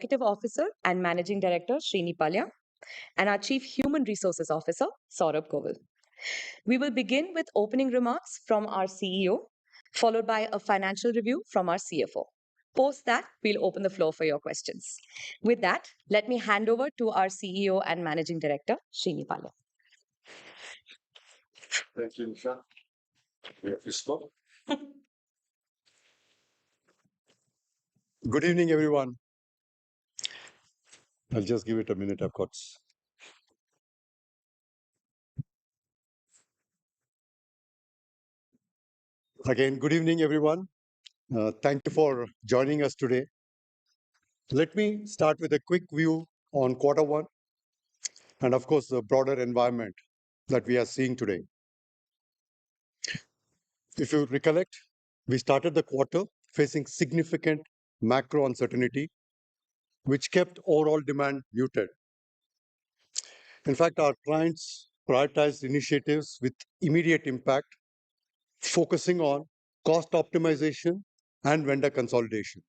Executive Officer and Managing Director, Srini Palya, and our Chief Human Resources Officer, Saurabh Govil. We will begin with opening remarks from our CEO, followed by a financial review from our CFO. Post that, we'll open the floor for your questions. With that, let me hand over to our CEO and Managing Director, Srini Palya. Thank you, Nisha. Good evening, everyone. I'll just give it a minute, of course. Again, good evening, everyone. Thank you for joining us today. Let me start with a quick view on Q1 and, of course, the broader environment that we are seeing today. If you recollect, we started the quarter facing significant macro uncertainty, which kept overall demand muted. In fact, our clients prioritized initiatives with immediate impact, focusing on cost optimization and vendor consolidation.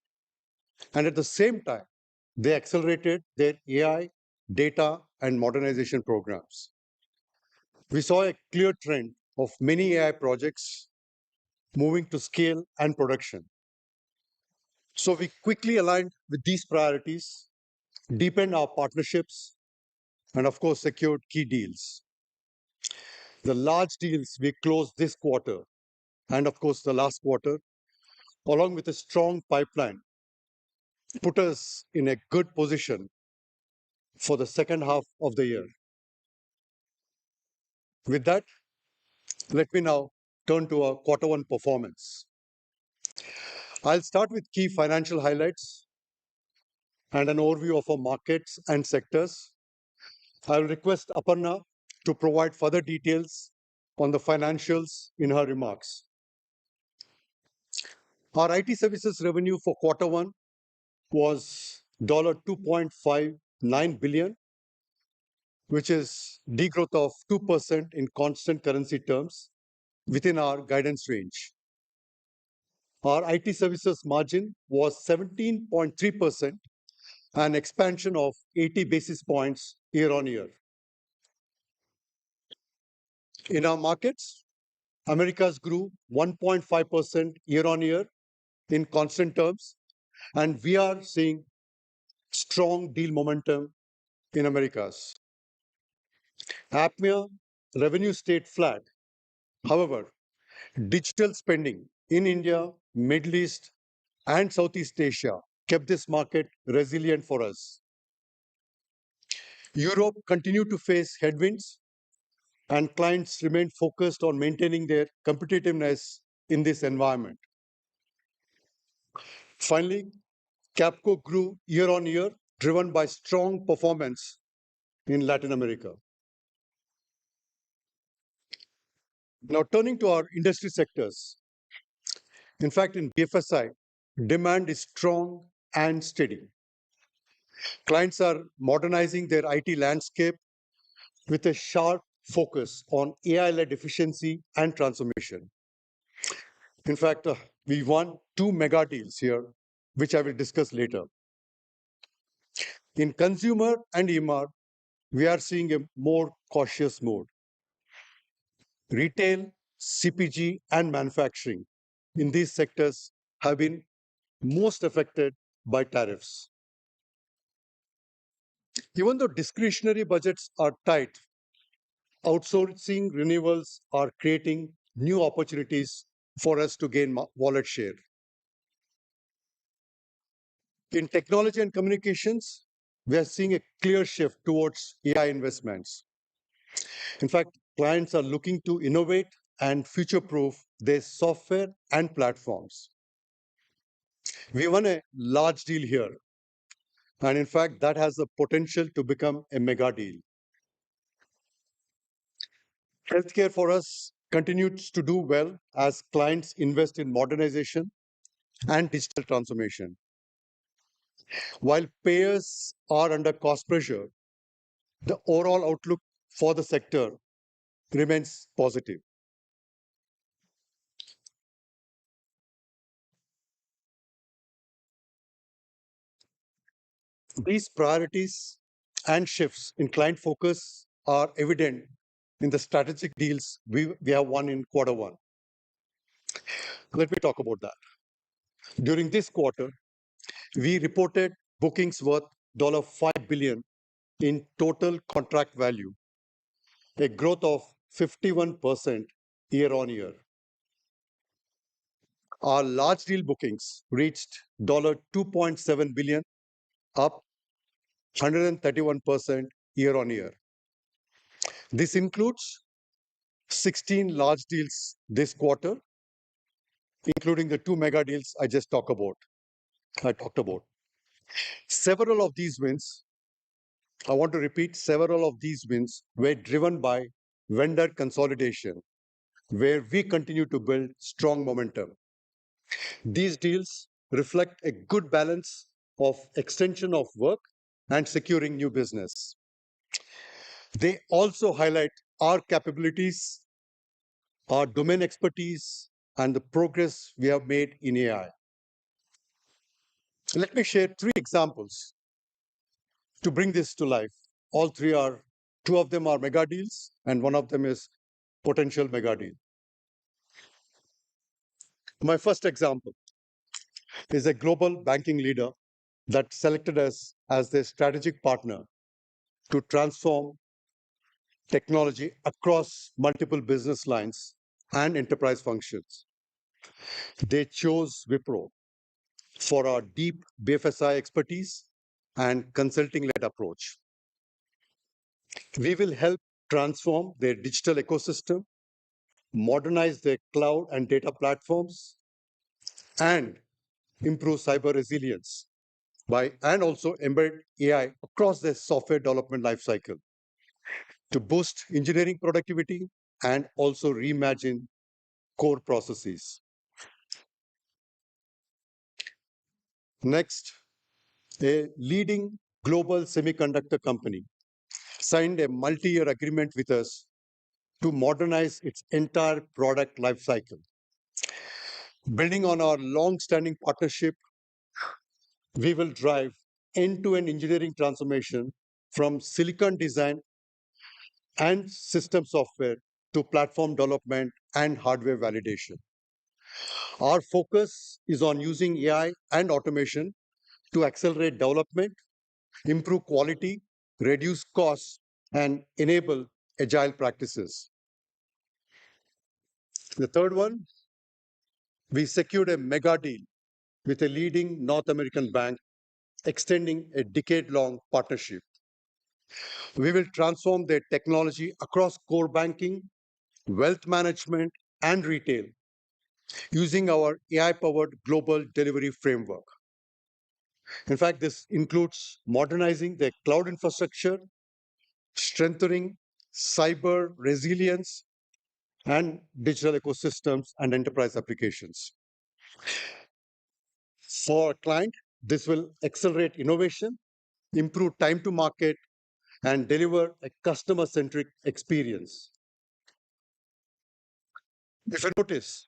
And at the same time, they accelerated their AI, data, and modernization programs. We saw a clear trend of many AI projects moving to scale and production. So we quickly aligned with these priorities, deepened our partnerships, and of course, secured key deals. The large deals we closed this quarter, and of course, the last quarter, along with a strong pipeline, put us in a good position for the second half of the year. With that, let me now turn to our Q1 performance. I'll start with key financial highlights and an overview of our markets and sectors. I'll request Aparna to provide further details on the financials in her remarks. Our IT services revenue for Q1 was $2.59 billion, which is degrowth of 2% in constant currency terms within our guidance range. Our IT services margin was 17.3%, an expansion of 80 basis points year on year. In our markets, Americas grew 1.5% year on year in constant terms, and we are seeing strong deal momentum in Americas. APMEA revenue stayed flat. However, digital spending in India, Middle East, and Southeast Asia kept this market resilient for us. Europe continued to face headwinds, and clients remained focused on maintaining their competitiveness in this environment. Finally, Capco grew year on year, driven by strong performance in Latin America. Now, turning to our industry sectors. In fact, in BFSI, demand is strong and steady. Clients are modernizing their IT landscape with a sharp focus on AI-led efficiency and transformation. In fact, we won 2 mega deals here, which I will discuss later. In consumer and EMR, we are seeing a more cautious mode. Retail, CPG, and manufacturing in these sectors have been most affected by tariffs. Even though discretionary budgets are tight, outsourcing renewals are creating new opportunities for us to gain wallet share. In technology and communications, we are seeing a clear shift towards AI investments. In fact, clients are looking to innovate and future-proof their software and platforms. We won a large deal here, and in fact, that has the potential to become a mega deal. Healthcare for us continues to do well as clients invest in modernization and digital transformation. While payers are under cost pressure, the overall outlook for the sector remains positive. These priorities and shifts in client focus are evident in the strategic deals we have won in quarter one. Let me talk about that. During this quarter, we reported bookings worth $5 billion in total contract value, a growth of 51% year on year. Our large deal bookings reached $2.7 billion, up 131% year on year. This includes 16 large deals this quarter, including the two mega deals I talked about. Several of these wins, I want to repeat, several of these wins were driven by vendor consolidation, where we continue to build strong momentum. These deals reflect a good balance of extension of work and securing new business. They also highlight our capabilities, our domain expertise, and the progress we have made in AI. Let me share three examples to bring this to life. Two of them are mega deals, and one of them is potential mega deal. My first example is a global banking leader that selected us as their strategic partner to transform technology across multiple business lines and enterprise functions. They chose Wipro for our deep BFSI expertise and consulting-led approach. We will help transform their digital ecosystem, modernize their cloud and data platforms, and improve cyber resilience and also embed AI across their software development lifecycle to boost engineering productivity and also reimagine core processes. Next, a leading global semiconductor company signed a multi-year agreement with us to modernize its entire product lifecycle. Building on our long-standing partnership, we will drive end-to-end engineering transformation from silicon design and system software to platform development and hardware validation. Our focus is on using AI and automation to accelerate development, improve quality, reduce costs, and enable agile practices. The third one, we secured a mega deal with a leading North American bank, extending a decade-long partnership. We will transform their technology across core banking, wealth management, and retail using our AI-powered global delivery framework. In fact, this includes modernizing their cloud infrastructure, strengthening cyber resilience, and digital ecosystems and enterprise applications. For a client, this will accelerate innovation, improve time to market, and deliver a customer-centric experience. If you notice,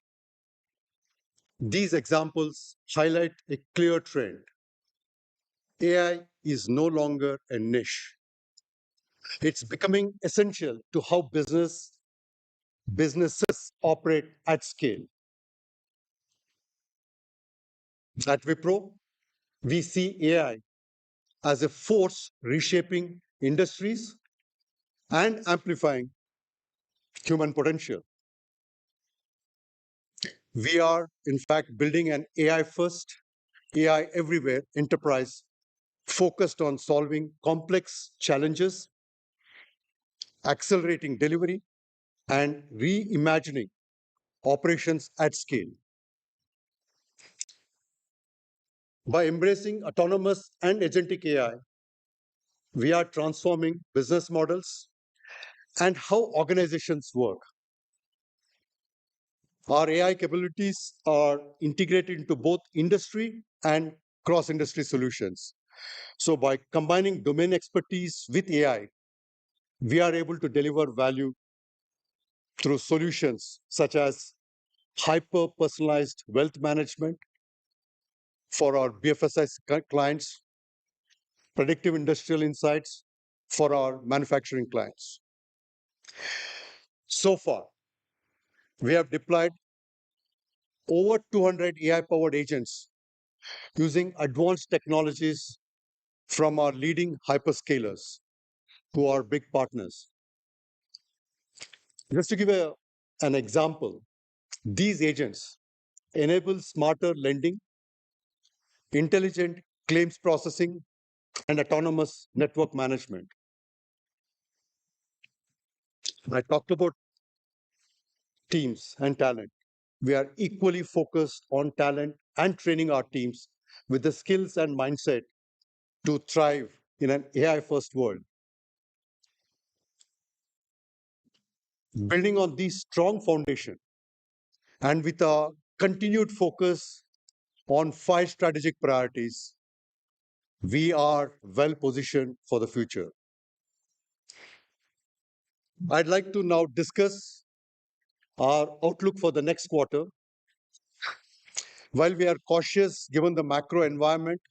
these examples highlight a clear trend. AI is no longer a niche. It's becoming essential to how businesses operate at scale. At Wipro, we see AI as a force reshaping industries and amplifying human potential. We are, in fact, building an AI-first, AI everywhere enterprise focused on solving complex challenges, accelerating delivery, and reimagining operations at scale. By embracing autonomous and agentic AI, we are transforming business models and how organizations work. Our AI capabilities are integrated into both industry and cross-industry solutions. So by combining domain expertise with AI, we are able to deliver value through solutions such as hyper-personalized wealth management for our BFSI clients, predictive industrial insights for our manufacturing clients. So far, we have deployed over 200 AI-powered agents using advanced technologies from our leading hyperscalers, who are big partners. Just to give an example, these agents enable smarter lending, intelligent claims processing, and autonomous network management. I talked about teams and talent. We are equally focused on talent and training our teams with the skills and mindset to thrive in an AI-first world. Building on this strong foundation and with a continued focus on 5 strategic priorities, we are well positioned for the future. I'd like to now discuss our outlook for the next quarter. While we are cautious given the macro environment,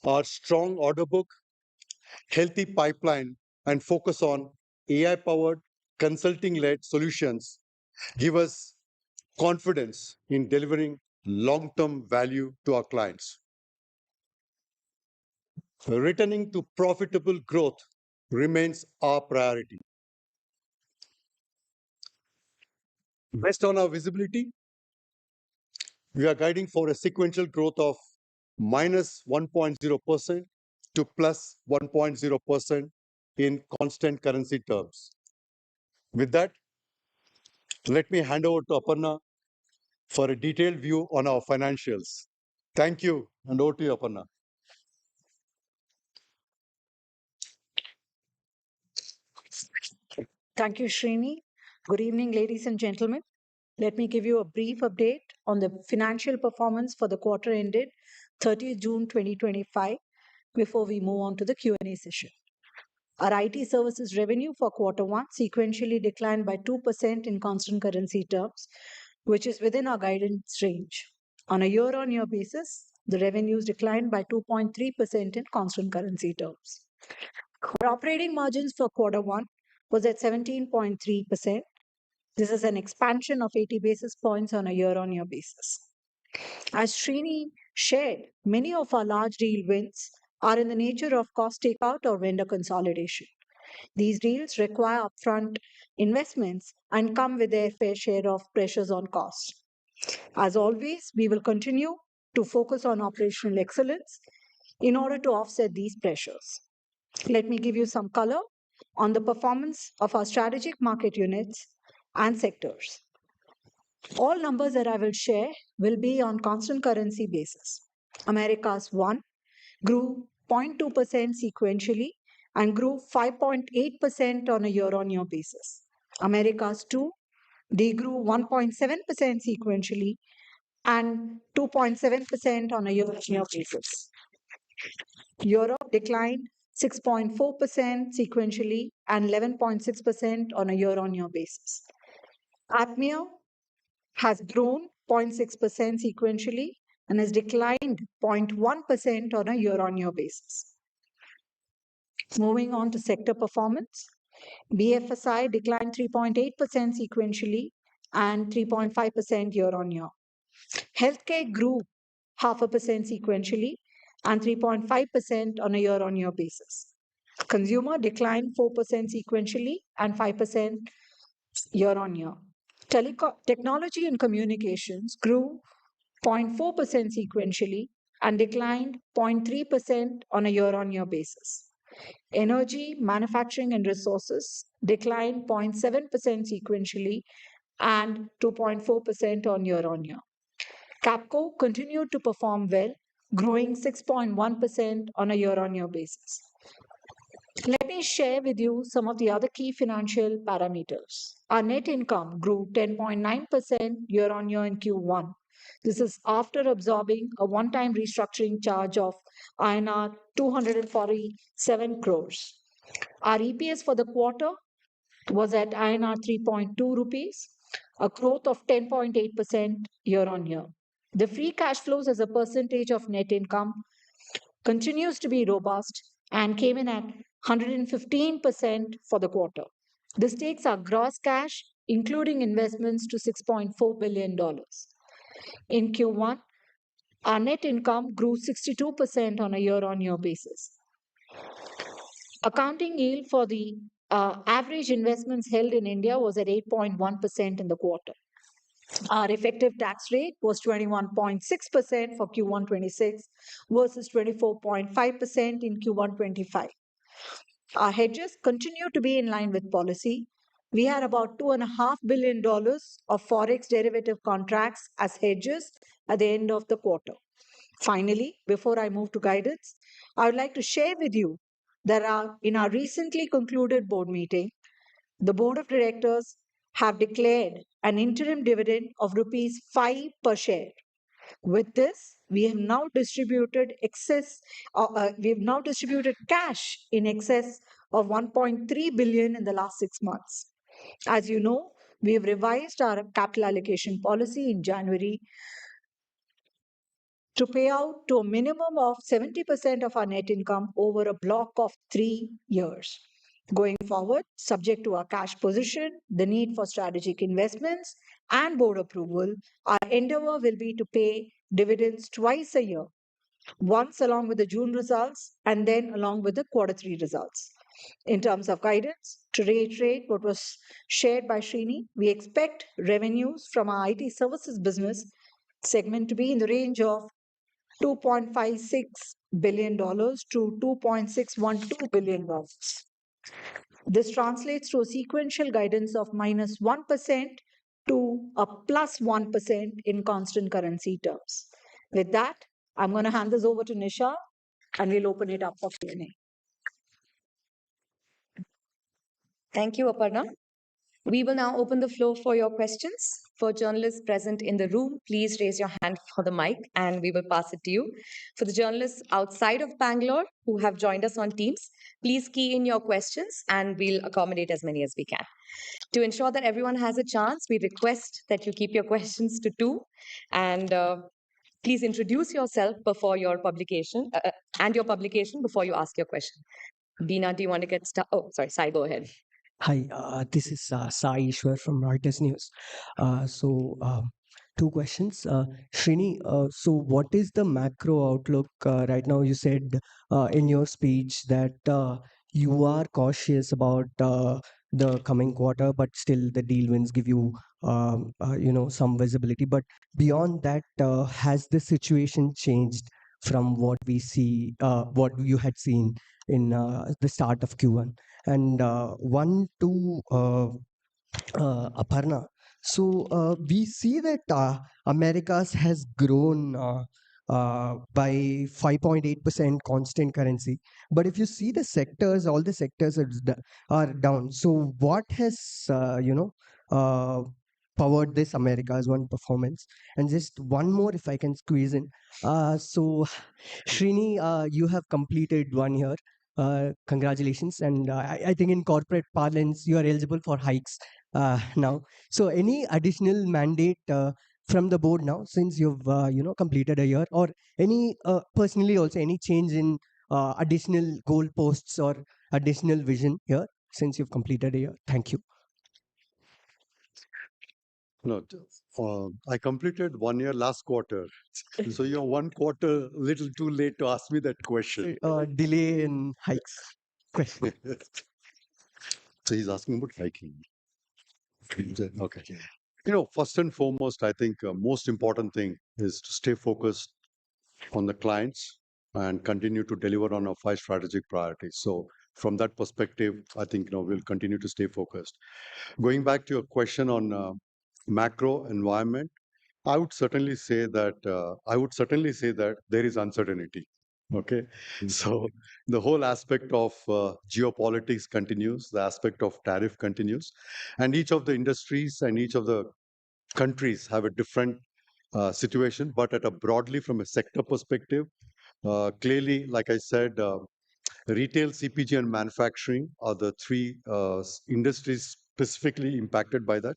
our strong order book, healthy pipeline, and focus on AI-powered consulting-led solutions give us confidence in delivering long-term value to our clients. Returning to profitable growth remains our priority. Based on our visibility, we are guiding for a sequential growth of -1.0% to +1.0% in constant currency terms. With that, let me hand over to Aparna for a detailed view on our financials. Thank you, and over to you, Aparna. Thank you, Srini. Good evening, ladies and gentlemen. Let me give you a brief update on the financial performance for the quarter ended 30th June 2025 before we move on to the Q&A session. Our IT services revenue for quarter one sequentially declined by 2% in constant currency terms, which is within our guidance range. On a year-on-year basis, the revenues declined by 2.3% in constant currency terms. Our operating margins for quarter one was at 17.3%. This is an expansion of 80 basis points on a year-on-year basis. As Srini shared, many of our large deal wins are in the nature of cost takeout or vendor consolidation. These deals require upfront investments and come with their fair share of pressures on cost. As always, we will continue to focus on operational excellence in order to offset these pressures. Let me give you some color on the performance of our strategic market units and sectors. All numbers that I will share will be on constant currency basis. Americas 1 grew 0.2% sequentially and grew 5.8% on a year-on-year basis. Americas 2 degrew 1.7% sequentially and 2.7% on a year-on-year basis. Europe declined 6.4% sequentially and 11.6% on a year-on-year basis. APMEA has grown 0.6% sequentially and has declined 0.1% on a year-on-year basis. Moving on to sector performance, BFSI declined 3.8% sequentially and 3.5% year-on-year. Healthcare grew 0.5% sequentially and 3.5% on a year-on-year basis. Consumer declined 4% sequentially and 5% year-on-year. Technology and communications grew 0.4% sequentially and declined 0.3% on a year-on-year basis. Energy, manufacturing, and resources declined 0.7% sequentially and 2.4% on year-on-year. Capco continued to perform well, growing 6.1% on a year-on-year basis. Let me share with you some of the other key financial parameters. Our net income grew 10.9% year-on-year in Q1. This is after absorbing a one-time restructuring charge of INR 247 crores. Our EPS for the quarter was at INR 3.2 rupees, a growth of 10.8% year-on-year. The free cash flows as a percentage of net income continues to be robust and came in at 115% for the quarter. This takes our gross cash, including investments, to $6.4 billion. In Q1, our net income grew 62% on a year-on-year basis. Accounting yield for the average investments held in India was at 8.1% in the quarter. Our effective tax rate was 21.6% for Q1 26 versus 24.5% in Q1 25. Our hedges continue to be in line with policy. We had about $2.5 billion of forex derivative contracts as hedges at the end of the quarter. Finally, before I move to guidance, I would like to share with you that in our recently concluded board meeting, the board of directors have declared an interim dividend of rupees 5 per share. With this, we have now distributed cash in excess of 1.3 billion in the last 6 months. As you know, we have revised our capital allocation policy in January to pay out to a minimum of 70% of our net income over a block of 3 years. Going forward, subject to our cash position, the need for strategic investments, and board approval, our endeavor will be to pay dividends twice a year, once along with the June results and then along with the Q3 results. In terms of guidance, to reiterate what was shared by Srini, we expect revenues from our IT services business segment to be in the range of $2.56 billion to $2.612 billion. This translates to a sequential guidance of -1% to a +1% in constant currency terms. With that, I'm going to hand this over to Nisha and we'll open it up for Q&A. Thank you, Aparna. We will now open the floor for your questions. For journalists present in the room, please raise your hand for the mic and we will pass it to you. For the journalists outside of Bangalore who have joined us on Teams, please key in your questions and we'll accommodate as many as we can. To ensure that everyone has a chance, we request that you keep your questions to 2 and please introduce yourself before your publication before you ask your question. Beena, do you want to get started? Oh, sorry, Sai, go ahead. Hi, this is Sai Ishwar from Reuters News. Two questions. Srini, so what is the macro outlook right now? You said in your speech that you are cautious about the coming quarter, but still the deal wins give you, some visibility. But beyond that, has the situation changed from what we see, what you had seen in the start of Q1? And one to Aparna. So we see that Americas has grown by 5.8% constant currency. But if you see the sectors, all the sectors are down. So what has, powered this Americas one performance? And just one more, if I can squeeze in. So Srini, you have completed 1 year. Congratulations. And I think in corporate parlance, you are eligible for hikes now. So any additional mandate from the board now, since you've completed a year, or any personally also any change in additional goal posts or additional vision here since you've completed a year? Thank you. No, I completed 1 year last quarter. So you're 1 quarter little too late to ask me that question. Delay in hikes. Question. So he's asking about hiking. Okay. First and foremost, I think most important thing is to stay focused on the clients and continue to deliver on our 5 strategic priorities. So from that perspective, I think we'll continue to stay focused. Going back to your question on macro environment, I would certainly say that there is uncertainty. Okay, so the whole aspect of geopolitics continues, the aspect of tariff continues, and each of the industries and each of the countries have a different situation. But at a broadly from a sector perspective, clearly, like I said, retail, CPG, and manufacturing are the 3 industries specifically impacted by that.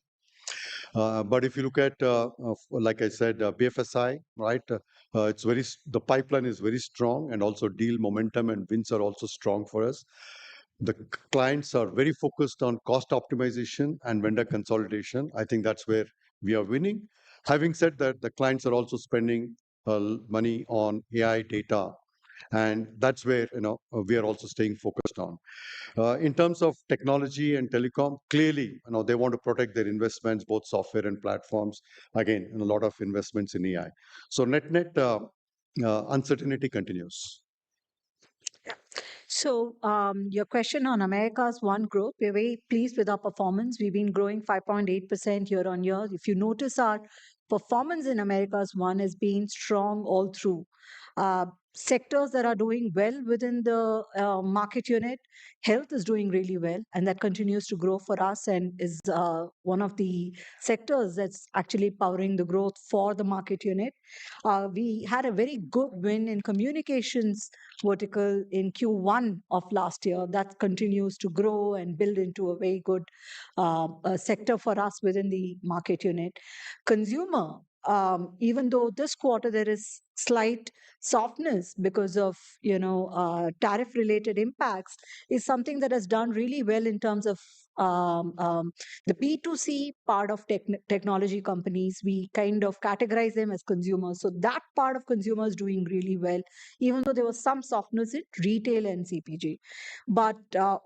But if you look at, like I said, BFSI, right, the pipeline is very strong, and also deal momentum and wins are also strong for us. The clients are very focused on cost optimization and vendor consolidation. I think that's where we are winning. Having said that, the clients are also spending money on AI data, and that's where we are also staying focused on. In terms of technology and telecom, clearly, they want to protect their investments, both software and platforms. Again, a lot of investments in AI. So net uncertainty continues. So your question on America's One growth, we're very pleased with our performance. We've been growing 5.8% year on year. If you notice, our performance in America's One has been strong all through. Sectors that are doing well within the market unit, health is doing really well, and that continues to grow for us and is one of the sectors that's actually powering the growth for the market unit. We had a very good win in communications vertical in Q1 of last year. That continues to grow and build into a very good sector for us within the market unit. Consumer, even though this quarter there is slight softness because of tariff related impacts, is something that has done really well in terms of the B2C part of technology companies. We kind of categorize them as consumers, so that part of consumers doing really well, even though there was some softness in retail and CPG. But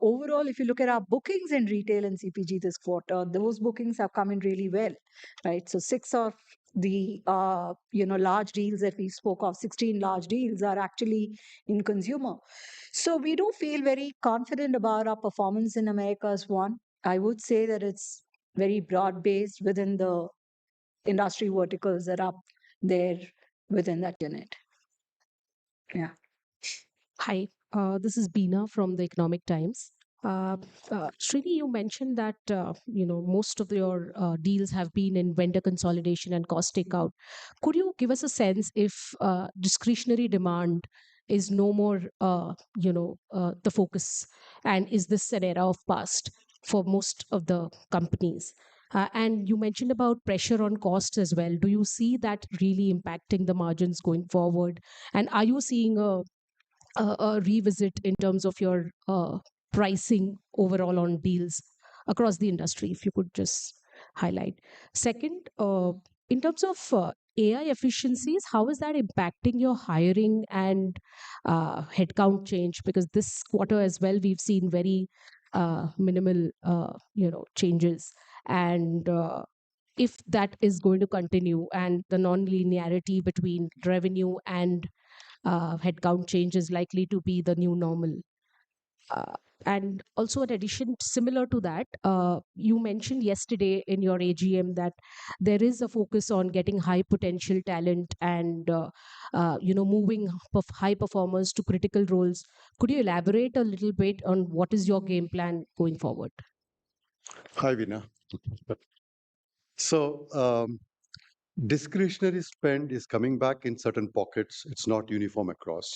overall, if you look at our bookings in retail and CPG this quarter, those bookings have come in really well, right? So 6 of the large deals that we spoke of, 16 large deals, are actually in consumer. So we do feel very confident about our performance in America's One. I would say that it's very broad based within the industry verticals that are there within that unit. Yeah. Hi, this is Beena from the Economic Times. Srini, you mentioned that most of your deals have been in vendor consolidation and cost takeout. Could you give us a sense if discretionary demand is no more, the focus, and is this an era of past for most of the companies? And you mentioned about pressure on costs as well. Do you see that really impacting the margins going forward? And are you seeing a revisit in terms of your pricing overall on deals across the industry, if you could just highlight. Second, in terms of AI efficiencies, how is that impacting your hiring and headcount change? Because this quarter as well, we've seen very minimal, changes. And if that is going to continue, and the non-linearity between revenue and headcount change is likely to be the new normal. And also, in addition, similar to that, you mentioned yesterday in your AGM that there is a focus on getting high potential talent and moving high performers to critical roles. Could you elaborate a little bit on what is your game plan going forward? Hi, Veena. So discretionary spend is coming back in certain pockets. It's not uniform across.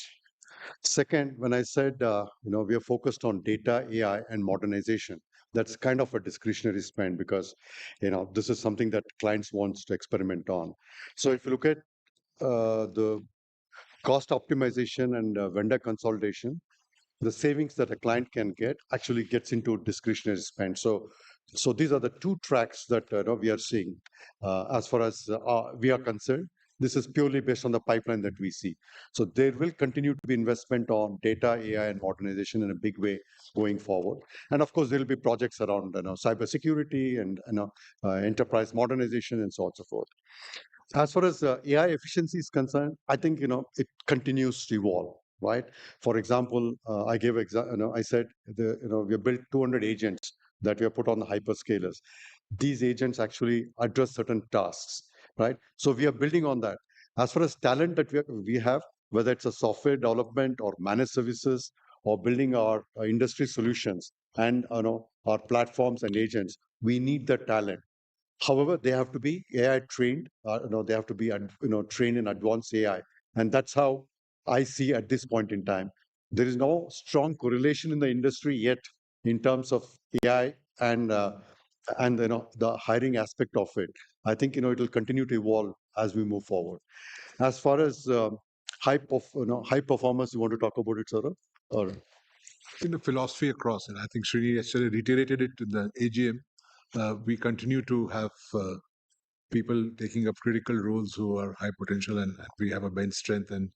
Second, when I said, we are focused on data, AI, and modernization, that's kind of a discretionary spend because, this is something that clients want to experiment on. So if you look at the cost optimization and vendor consolidation, the savings that a client can get actually gets into discretionary spend. So these are the two tracks that we are seeing as far as we are concerned. This is purely based on the pipeline that we see. So there will continue to be investment on data, AI, and modernization in a big way going forward. And of course, there will be projects around cybersecurity and enterprise modernization and so on and so forth. As far as AI efficiency is concerned, I think it continues to evolve. Right. For example, I said we have built 200 agents that we have put on the hyperscalers. These agents actually address certain tasks. Right. So we are building on that. As far as talent that we have, whether it's a software development or managed services or building our industry solutions and our platforms and agents, we need the talent. However, they have to be AI trained. They have to be trained in advanced AI, and that's how I see at this point in time. There is no strong correlation in the industry yet in terms of AI and and the hiring aspect of it. I think it'll continue to evolve as we move forward. As far as high performance, you want to talk about it, Saurabh? Or In the philosophy across, and I think Srini actually reiterated it in the AGM. We continue to have people taking up critical roles who are high potential, and we have a bench strength, and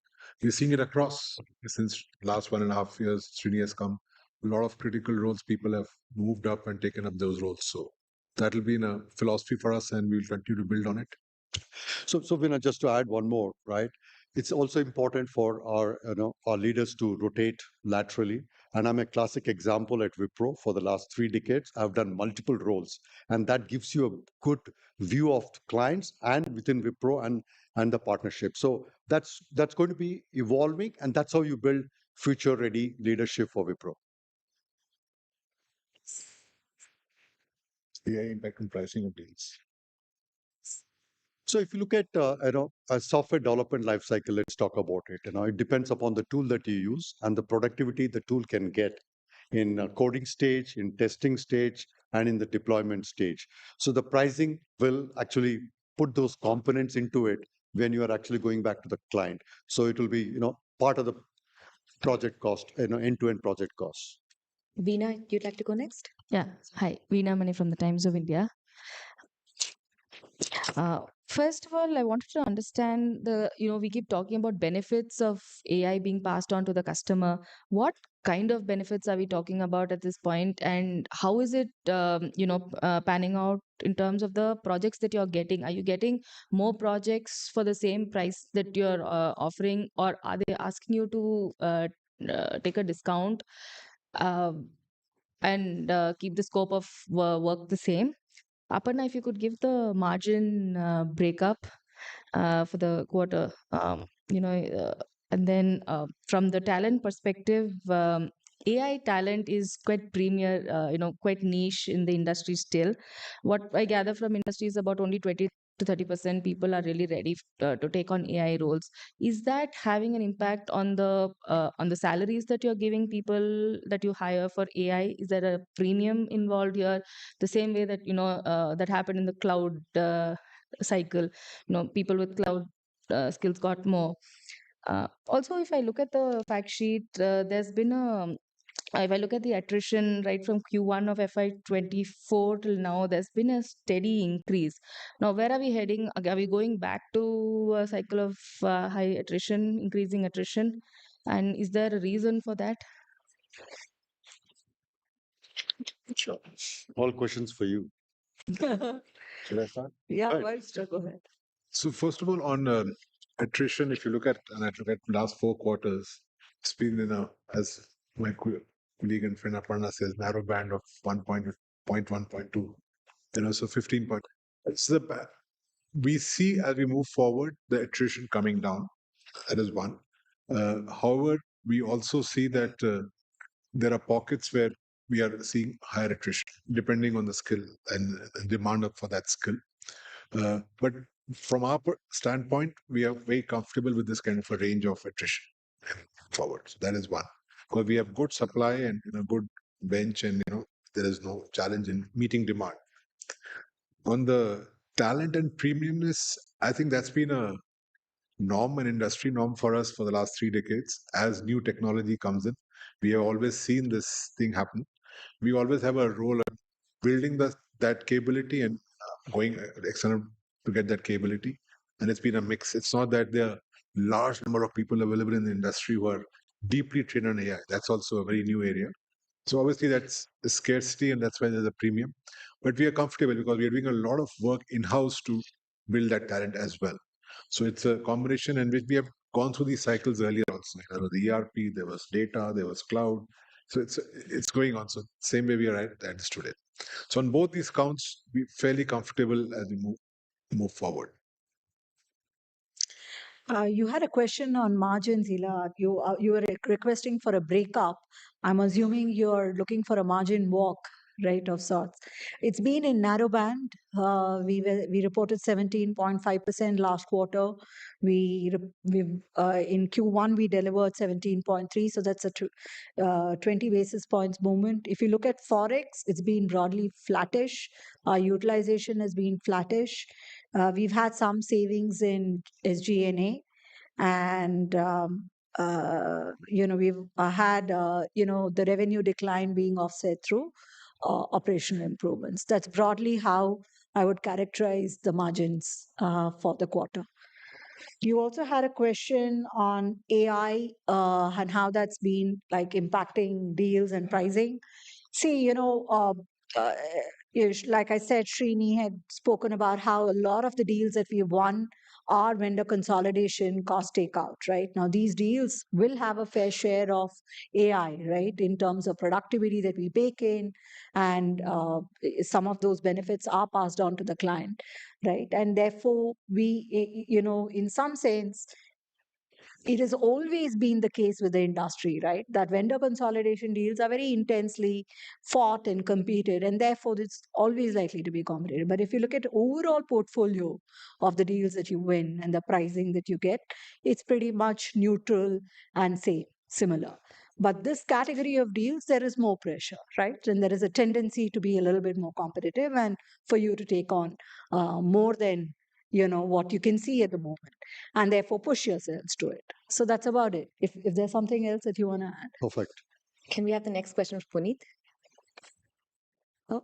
we're seeing it across since last 1.5 years. Srini has come. A lot of critical roles, people have moved up and taken up those roles. So that will be in a philosophy for us, and we'll continue to build on it. so, Vinay, just to add one more, right? It's also important for our leaders to rotate laterally. And I'm a classic example at Wipro. For the last 3 decades, I've done multiple roles, and that gives you a good view of clients and within Wipro and the partnership. So that's going to be evolving, and that's how you build future-ready leadership for Wipro. AI impact on pricing of deals. So if you look at a software development lifecycle, let's talk about it. It depends upon the tool that you use and the productivity the tool can get in coding stage, in testing stage, and in the deployment stage. So the pricing will actually put those components into it when you are actually going back to the client. So it will be part of the project cost, end-to-end project cost. Veena, you'd like to go next? Yeah. Hi, Veena Mani from the Times of India. First of all, I wanted to understand we keep talking about benefits of AI being passed on to the customer. What kind of benefits are we talking about at this point, and how is it, panning out in terms of the projects that you're getting? Are you getting more projects for the same price that you're offering, or are they asking you to take a discount and keep the scope of work the same? Aparna, if you could give the margin breakup for the quarter, and then from the talent perspective, AI talent is quite premier, quite niche in the industry still. What I gather from industry is about only 20 to 30% people are really ready to take on AI roles. Is that having an impact on the salaries that you're giving people that you hire for AI? Is there a premium involved here? The same way that that happened in the cloud cycle, people with cloud skills got more. Also, if I look at the fact sheet, there's been a if I look at the attrition right from Q1 of FY24 till now, there's been a steady increase. Now, where are we heading? Are we going back to a cycle of high attrition, increasing attrition? And is there a reason for that? Sure. All questions for you. Should I start? Yeah, Right. Vice, go ahead. So first of all, on attrition, if you look at last 4 quarters, it's been as my colleague and friend Aparna says, narrow band of 1.1, 0.2. So 15 point. We see as we move forward the attrition coming down. That is one. However, we also see that there are pockets where we are seeing higher attrition, depending on the skill and demand for that skill. But from our standpoint, we are very comfortable with this kind of a range of attrition forward. So that is one. Because we have good supply and good bench, and there is no challenge in meeting demand. On the talent and premiumness, I think that's been a norm, an industry norm for us for the last 3 decades. As new technology comes in, we have always seen this thing happen. We always have a role of building that capability and going external to get that capability. And it's been a mix. It's not that there are large number of people available in the industry who are deeply trained on AI. That's also a very new area. So obviously that's a scarcity, and that's why there's a premium. But we are comfortable because we are doing a lot of work in-house to build that talent as well. So it's a combination, and which we have gone through these cycles earlier also. There was the ERP, there was data, there was cloud. So it's going on. So same way we are at this today. So on both these counts, we're fairly comfortable as we move forward. You had a question on margins, Ila. You were requesting for a breakup. I'm assuming you're looking for a margin walk. right, of sorts. It's been in narrow band. We reported 17.5% last quarter. We in Q1 we delivered 17.3, so that's a 20 basis points movement. If you look at forex, it's been broadly flattish. Our utilization has been flattish. We've had some savings in SG&A, and we've had the revenue decline being offset through operational improvements. That's broadly how I would characterize the margins for the quarter. You also had a question on AI and how that's been like impacting deals and pricing. See, uh, like I said, Srini had spoken about how a lot of the deals that we won are vendor consolidation, cost takeout, right? Now, these deals will have a fair share of AI, right, in terms of productivity that we bake in, and some of those benefits are passed on to the client, right? And therefore, in some sense, it has always been the case with the industry, right? That vendor consolidation deals are very intensely fought and competed, and therefore it's always likely to be competitive. But if you look at overall portfolio of the deals that you win and the pricing that you get, it's pretty much neutral and say similar. But this category of deals, there is more pressure, right? And there is a tendency to be a little bit more competitive and for you to take on more than what you can see at the moment, and therefore push yourselves to it. So that's about it. If there's something else that you want to add. Perfect. Can we have the next question from Puneet? Oh,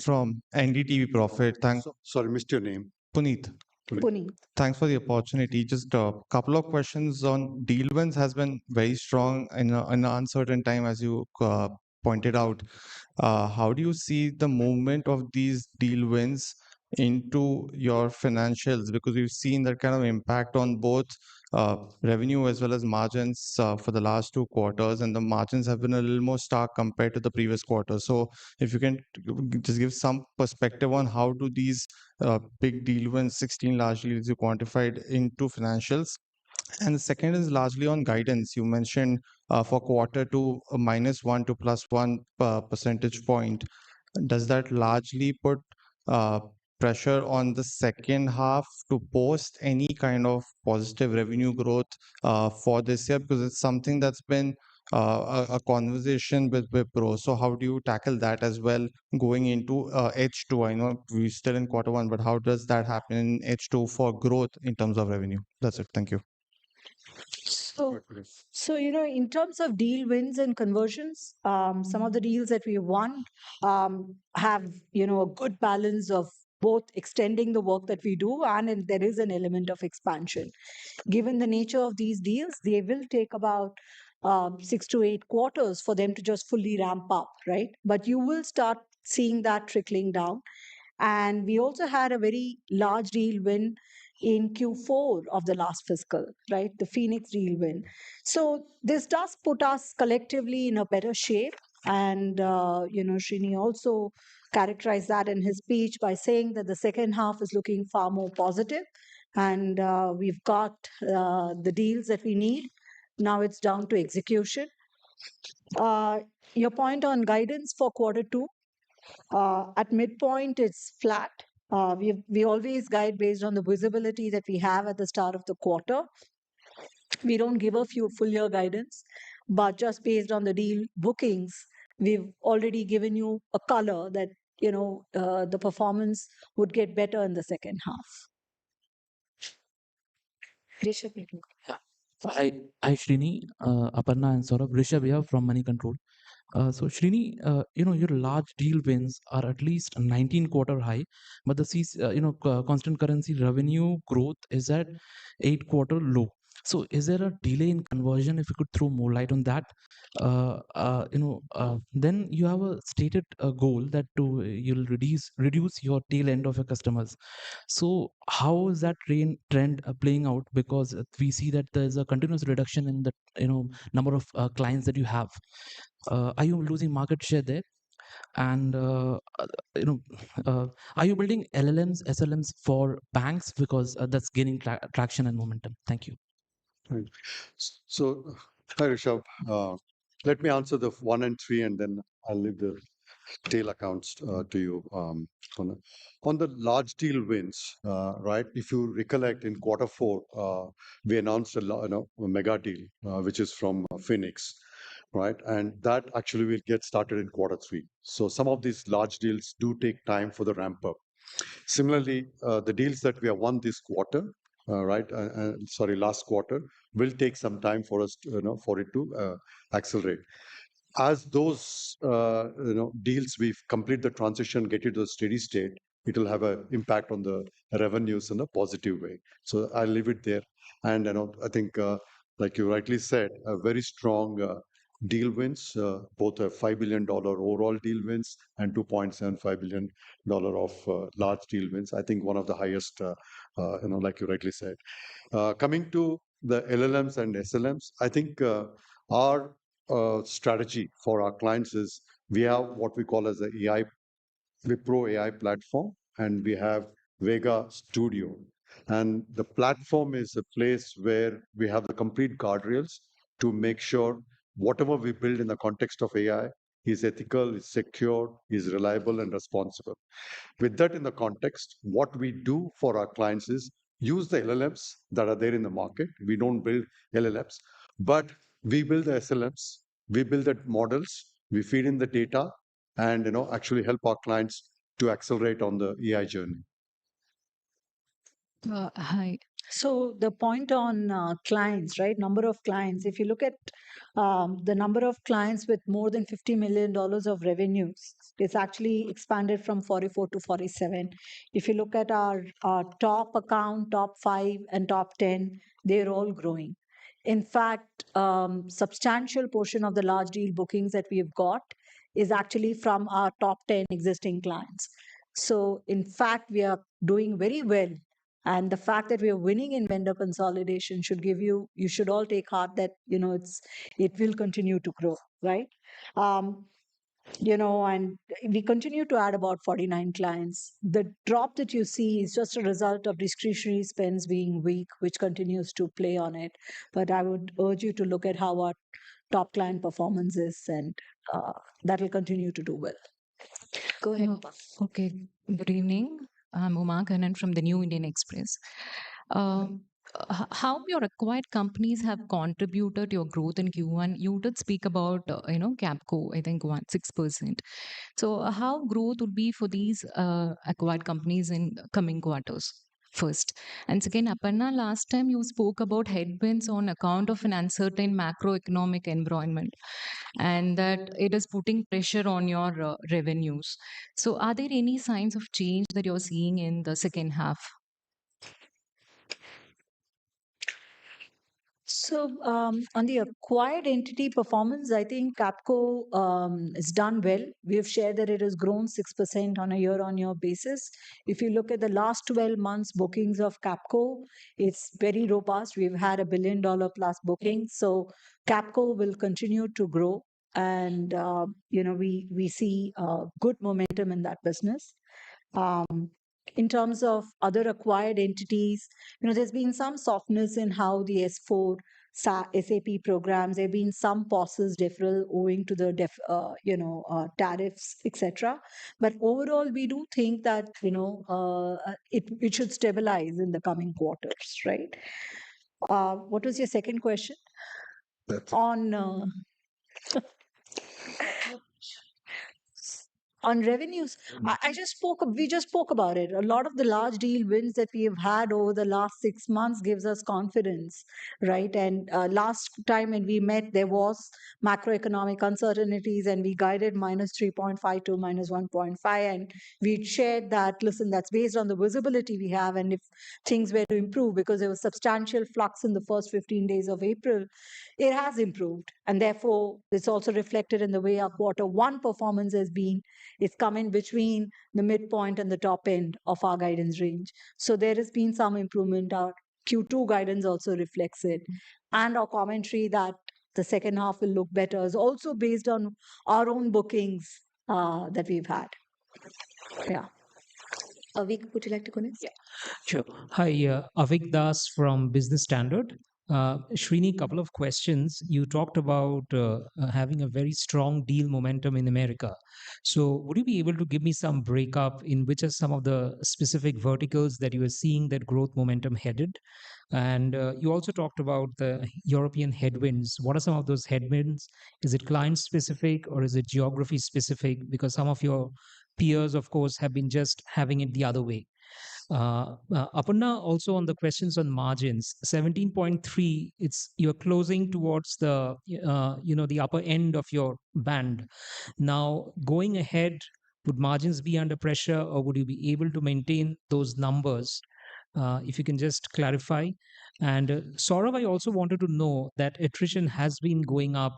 From NDTV Profit. Thanks, Sorry, missed your name. Puneet. Puneet. Thanks for the opportunity. Just a couple of questions on deal wins has been very strong in an uncertain time, as you pointed out. How do you see the movement of these deal wins into your financials? Because we've seen that kind of impact on both revenue as well as margins for the last 2 quarters, and the margins have been a little more stark compared to the previous quarter. So if you can just give some perspective on how do these big deal wins, 16 large deals you quantified into financials. And the second is largely on guidance. You mentioned for quarter 2, a -1 to +1 percentage point. Does that largely put uh, pressure on the second half to post any kind of positive revenue growth for this year? Because it's something that's been a conversation with Wipro. So how do you tackle that as well going into H2? I know we're still in quarter 1, but how does that happen in H2 for growth in terms of revenue? That's it. Thank you. So, in terms of deal wins and conversions, some of the deals that we won have, a good balance of both extending the work that we do, and there is an element of expansion. Given the nature of these deals, they will take about 6 to 8 quarters for them to just fully ramp up, right? But you will start seeing that trickling down. And we also had a very large deal win in Q4 of the last fiscal, right? The Phoenix deal win. So this does put us collectively in a better shape. And, Srini also characterized that in his speech by saying that the second half is looking far more positive. And we've got the deals that we need. Now it's down to execution. Your point on guidance for quarter 2, at midpoint, it's flat. We always guide based on the visibility that we have at the start of the quarter. We don't give a few full year guidance, but just based on the deal bookings, we've already given you a color that the performance would get better in the second half. Rishabh, you can go. Hi, Srini, Aparna, and Saurabh. Rishabh here from Money Control. So Srini, your large deal wins are at least a 19-quarter high, but the constant currency revenue growth is at 8-quarter low. So is there a delay in conversion? If you could throw more light on that. Then you have a stated goal that you'll reduce your tail end of your customers. So how is that trend playing out? Because we see that there's a continuous reduction in the number of clients that you have. Are you losing market share there? And you know, are you building LLMs, SLMs for banks because that's gaining traction and momentum? Thank you. Right. So, hi Rishabh. Let me answer the 1 and 3, and then I'll leave the tail accounts to you. On the large deal wins, right? If you recollect, in quarter 4, we announced a mega deal, which is from Phoenix, right? And that actually will get started in quarter 3. So some of these large deals do take time for the ramp up. Similarly, the deals that we have won this quarter, right? Last quarter, will take some time for us, for it to accelerate. As those deals we complete the transition, get it to a steady state, it will have an impact on the revenues in a positive way. So I'll leave it there. And I think, like you rightly said, a very strong deal wins, both a $5 billion overall deal wins and $2.75 billion of large deal wins. I think one of the highest, like you rightly said. Coming to the LLMs and SLMs, I think our strategy for our clients is we have what we call as the AI, Wipro AI platform, and we have Vega Studio. And the platform is a place where we have the complete guardrails to make sure whatever we build in the context of AI is ethical, is secure, is reliable, and responsible. With that in the context, what we do for our clients is use the LLMs that are there in the market. We don't build LLMs, but we build the SLMs, we build the models, we feed in the data, and actually help our clients to accelerate on the AI journey. Hi. So the point on clients, right? Number of clients. If you look at the number of clients with more than $50 million of revenues, it's actually expanded from 44 to 47. If you look at our top account, top 5 and top 10, they're all growing. In fact, substantial portion of the large deal bookings that we've got is actually from our top 10 existing clients. So in fact, we are doing very well. And the fact that we are winning in vendor consolidation should give you should all take heart that, it will continue to grow, right? And we continue to add about 49 clients. The drop that you see is just a result of discretionary spends being weak, which continues to play on it. But I would urge you to look at how our top client performance is, and that will continue to do well. Go ahead. Okay, good evening. I'm Uma Kannan from the New Indian Express. How your acquired companies have contributed to your growth in Q1? You did speak about, Capco, I think 6%. So how growth would be for these acquired companies in coming quarters? First. And second, Aparna, last time you spoke about headwinds on account of an uncertain macroeconomic environment and that it is putting pressure on your revenues. So, are there any signs of change that you're seeing in the second half? So, on the acquired entity performance, I think Capco has done well. We have shared that it has grown 6% on a year-on-year basis. If you look at the last 12 months bookings of Capco, it's very robust. We've had $1 billion plus bookings. So, Capco will continue to grow. And, we see good momentum in that business. In terms of other acquired entities, there's been some softness in how the S4 SAP programs. There have been some pauses, deferral owing to the tariffs, etc. But overall, we do think that it should stabilize in the coming quarters, right? What was your second question? On on revenues, we just spoke about it. A lot of the large deal wins that we have had over the last 6 months gives us confidence, right? And last time when we met, there was macroeconomic uncertainties and we guided -3.5 to -1.5. And we shared that, listen, that's based on the visibility we have. And if things were to improve, because there was substantial flux in the first 15 days of April, it has improved. And therefore, it's also reflected in the way our quarter 1 performance has been. It's come in between the midpoint and the top end of our guidance range. So there has been some improvement. Our Q2 guidance also reflects it. And our commentary that the second half will look better is also based on our own bookings that we've had. Yeah. Avik, would you like to go next? Sure. Hi, Avik Das from Business Standard. Srini, couple of questions. You talked about having a very strong deal momentum in America. So, would you be able to give me some breakup in which are some of the specific verticals that you are seeing that growth momentum headed? And you also talked about the European headwinds. What are some of those headwinds? Is it client specific or is it geography specific? Because some of your peers, of course, have been just having it the other way. Aparna, also on the questions on margins, 17.3, it's you're closing towards the the upper end of your band. Now, going ahead, would margins be under pressure, or would you be able to maintain those numbers? If you can just clarify. And Saurav, I also wanted to know that attrition has been going up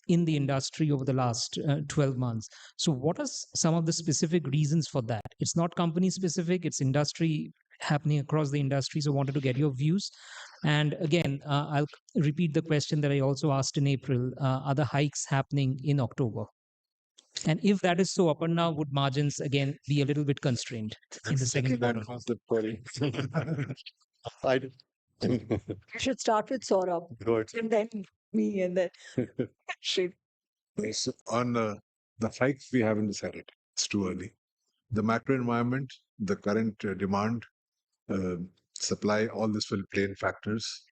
in the industry over the last 12 months. So, what are some of the specific reasons for that? It's not company specific, it's industry happening across the industry. So, wanted to get your views. And again, I'll repeat the question that I also asked in April. Are the hikes happening in October? And if that is so, Aparna, would margins again be a little bit constrained in the second quarter? I did. You should start with Saurabh Go ahead. and then me and then Sri. So on the hikes, we haven't decided. It's too early. The macro environment, the current demand, uh, supply, all this will play in factors.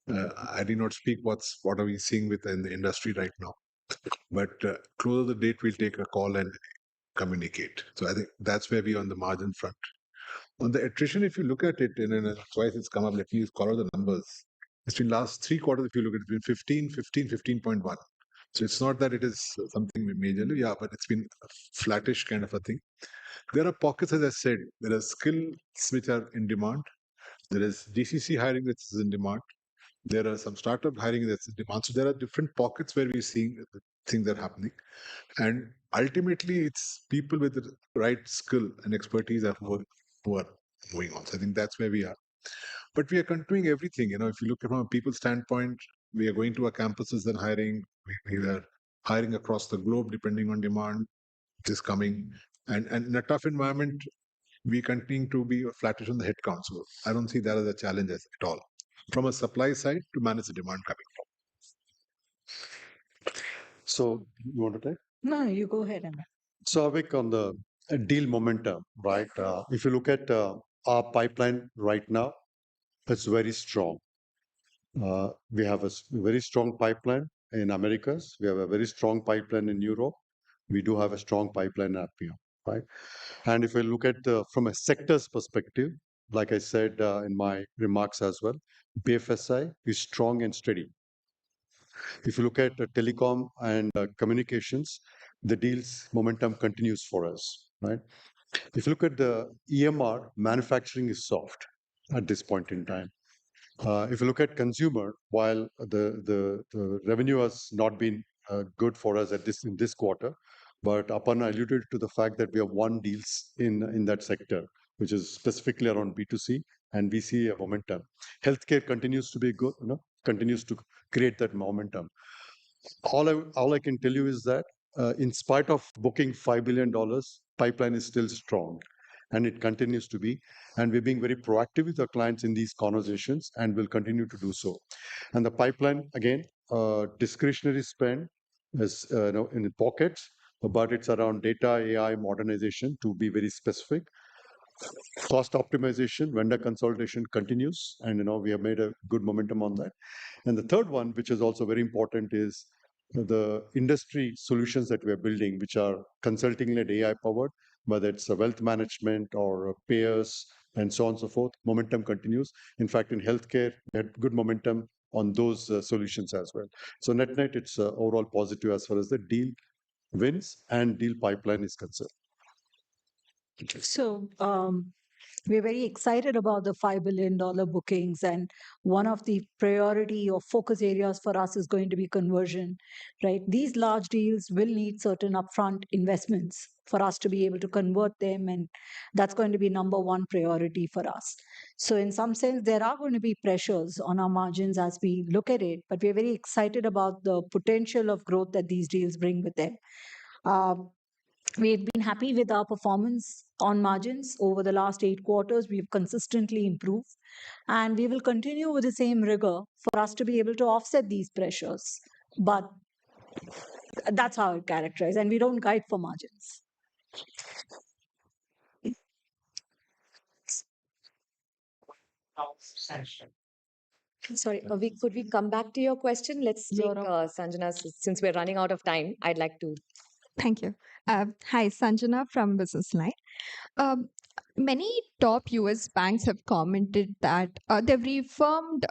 I did not speak what are we seeing in the industry right now. But closer to the date, we'll take a call and communicate. So I think that's where we are on the margin front. On the attrition, if you look at it, and twice it's come up, let me call out the numbers. It's been last 3 quarters, if you look at it, it's been 15, 15.1. So it's not that it is something majorly, yeah, but it's been a flattish kind of a thing. There are pockets, as I said, there are skills which are in demand. There is GCC hiring that is in demand. There are some startup hiring that's in demand. So there are different pockets where we're seeing things that are happening. And ultimately, it's people with the right skill and expertise who are moving on. So I think that's where we are. But we are continuing everything. If you look at from a people standpoint, we are going to our campuses and hiring. We are hiring across the globe depending on demand is coming. And in a tough environment, we continue to be flattish on the headcount. So I don't see that as a challenge at all. From a supply side to manage the demand coming from. So you want to take? No, you go ahead, Anna. So Avik, on the deal momentum, right? If you look at our pipeline right now, it's very strong. We have a very strong pipeline in Americas. We have a very strong pipeline in Europe. We do have a strong pipeline in APMEA, right? And if we look at from a sector's perspective, like I said in my remarks as well, BFSI is strong and steady. If you look at telecom and communications, the deals momentum continues for us, right? If you look at the EMR, manufacturing is soft at this point in time. If you look at consumer, while the revenue has not been good for us in this quarter, but Aparna alluded to the fact that we have won deals in that sector, which is specifically around B2C, and we see a momentum. Healthcare continues to be good, continues to create that momentum. All I can tell you is that in spite of booking $5 billion, pipeline is still strong, and it continues to be. And we're being very proactive with our clients in these conversations, and will continue to do so. And the pipeline, again, discretionary spend is in pockets, but it's around data, AI, modernization, to be very specific. Cost optimization, vendor consolidation continues, and we have made a good momentum on that. And the third one, which is also very important, is the industry solutions that we are building, which are consulting-led AI powered, whether it's a wealth management or payers and so on and so forth. Momentum continues. In fact, in healthcare, we had good momentum on those solutions as well. So net-net, it's overall positive as far as the deal wins and deal pipeline is concerned. So we're very excited about the $5 billion bookings, and one of the priority or focus areas for us is going to be conversion, right? These large deals will need certain upfront investments for us to be able to convert them, and that's going to be number one priority for us. So in some sense, there are going to be pressures on our margins as we look at it, but we're very excited about the potential of growth that these deals bring with them. Um, We've been happy with our performance on margins over the last 8 quarters. We've consistently improved, and we will continue with the same rigor for us to be able to offset these pressures. But that's how it characterizes, and we don't guide for margins. Sorry, could we come back to your question? Let's take Sanjana, since we're running out of time. I'd like to. Thank you. Hi, Sanjana from Business Line. Um, Many top US banks have commented that they've reaffirmed,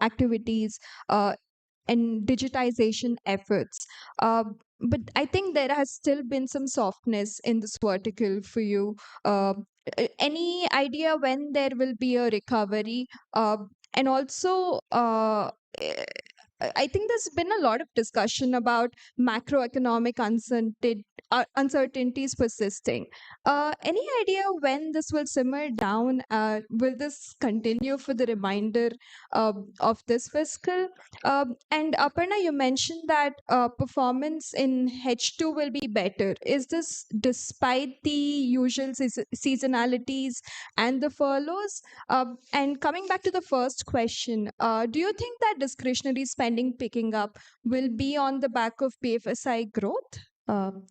activities and digitization efforts. Uh, but I think there has still been some softness in this vertical for you. Uh, any idea when there will be a recovery? And also, eh, I think there's been a lot of discussion about macroeconomic uncertainties persisting. Any idea when this will simmer down? Will this continue for the remainder of this fiscal? And Aparna, you mentioned that performance in H2 will be better. Is this despite the usual seasonalities and the furloughs? And coming back to the first question, do you think that discretionary spending picking up will be on the back of BFSI growth?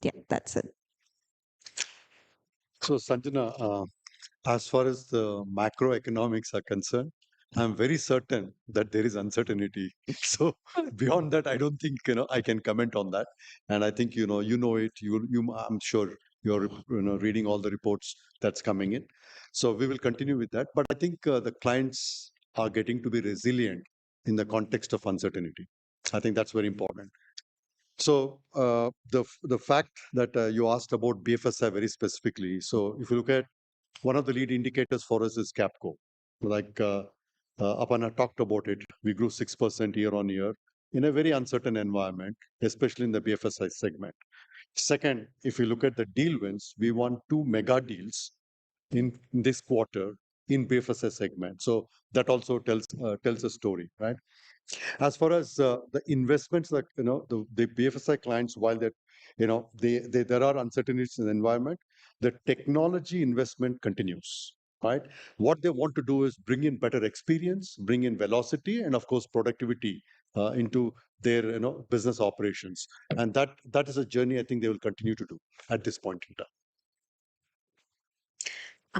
Yeah, that's it. So, Sanjana, as far as the macroeconomics are concerned, I'm very certain that there is uncertainty. So beyond that, I don't think I can comment on that. And I think you know it. I'm sure you're reading all the reports that's coming in. So we will continue with that. But I think the clients are getting to be resilient in the context of uncertainty. I think that's very important. So the fact that you asked about BFSI very specifically. So if you look at one of the lead indicators for us is Capco. Like Aparna talked about it, we grew 6% year on year in a very uncertain environment, especially in the BFSI segment. Second, if you look at the deal wins, we won 2 mega deals in this quarter in BFSI segment. So that also tells a story, right? As far as the investments that the BFSI clients, while that there are uncertainties in the environment, the technology investment continues. Right, what they want to do is bring in better experience, bring in velocity, and of course productivity into their business operations, and that is a journey I think they will continue to do at this point in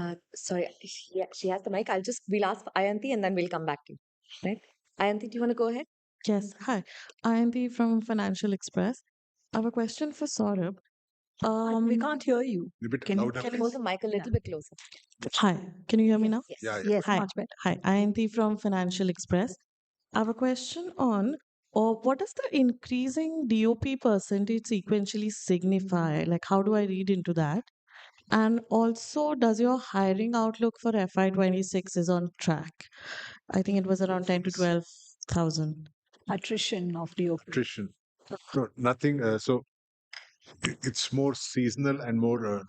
time. Sorry, she has the mic. We'll ask Ayanti and then we'll come back to you. Right? Ayanti, do you want to go ahead? Yes, hi. Ayanti from Financial Express. I have a question for Saurabh. We can't hear you. A bit Can you louder, Hold the mic a little bit closer. Hi, can you hear me now? Yes. Yeah, yeah. Yes, Hi, much better. hi. Ayanti from Financial Express. I have a question on what does the increasing DOP percentage sequentially signify? Like, how do I read into that? And also, does your hiring outlook for FY26 is on track? I think it was around 10 to 12,000. Attrition of DOP. Attrition. No, nothing. So it's more seasonal and more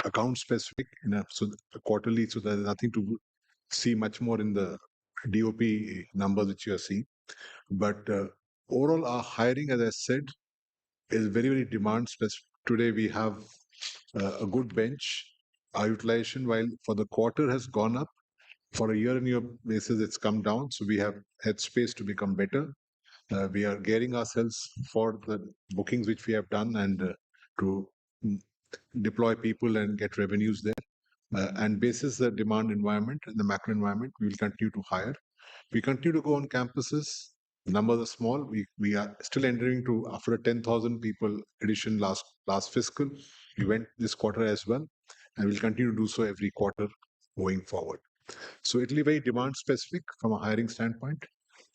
account specific. So quarterly. So there's nothing to see much more in the DOP numbers which you are seeing. But overall, our hiring, as I said, is very, very demand specific. Today we have a good bench. Our utilization, while for the quarter has gone up, for a year-on-year basis, it's come down. So we have headspace to become better. We are gearing ourselves for the bookings which we have done and to deploy people and get revenues there. And basis the demand environment and the macro environment, we will continue to hire. We continue to go on campuses. The numbers are small. We are still entering to after a 10,000 people addition last fiscal. We went this quarter as well, and we'll continue to do so every quarter going forward. So it'll be very demand specific from a hiring standpoint.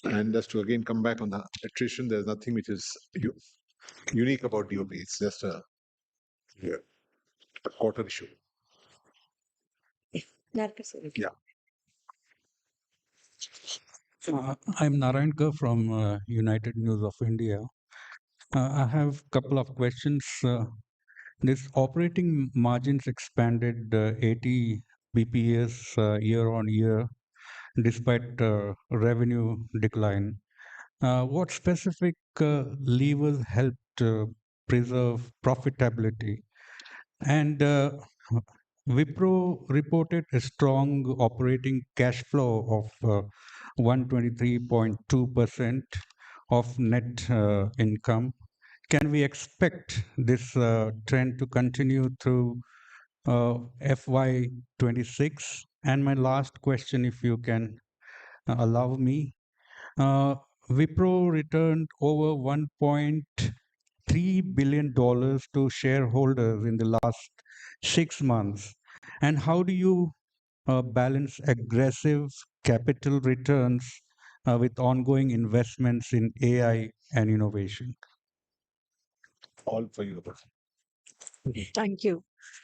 And just to again come back on the attrition, there's nothing which is unique about DOP. It's just a quarter issue. Yeah. I'm Narayankar from United News of India. I have a couple of questions. This operating margins expanded 80 BPS year on year despite revenue decline. What specific levers helped preserve profitability? And Wipro reported a strong operating cash flow of 123.2% of net income. Can we expect this trend to continue through FY26? And my last question, if you can allow me, uh, Wipro returned over $1.3 billion to shareholders in the last 6 months. And how do you balance aggressive capital returns with ongoing investments in AI and innovation? All for you. Thank you.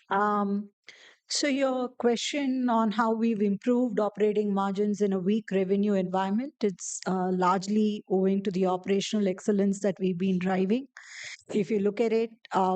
Um, so your question on how we've improved operating margins in a weak revenue environment, it's largely owing to the operational excellence that we've been driving. If you look at it,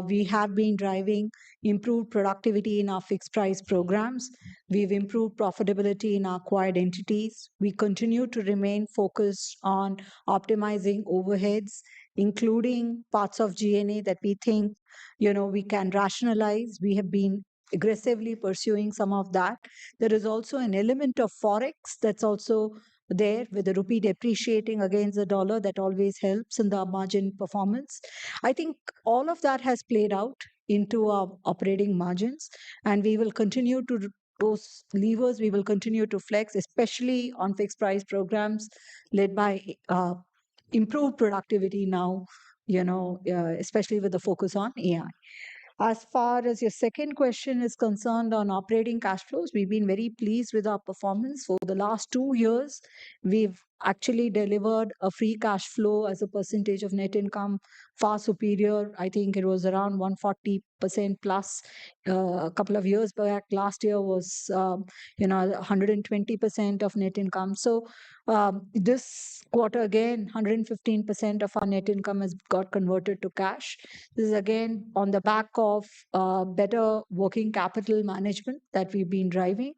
we have been driving improved productivity in our fixed price programs. We've improved profitability in our acquired entities. We continue to remain focused on optimizing overheads, including parts of G&A that we think, we can rationalize. We have been aggressively pursuing some of that. There is also an element of forex that's also there, with the rupee depreciating against the dollar. That always helps in the margin performance. I think all of that has played out into our operating margins, and we will continue to those levers we will continue to flex, especially on fixed price programs led by improved productivity now, especially with the focus on AI. As far as your second question is concerned on operating cash flows, we've been very pleased with our performance. For the last 2 years, we've actually delivered a free cash flow as a percentage of net income far superior. I think it was around 140% plus a couple of years back. Last year was, 120% of net income. So this quarter, again, 115% of our net income has got converted to cash. This is again on the back of better working capital management that we've been driving.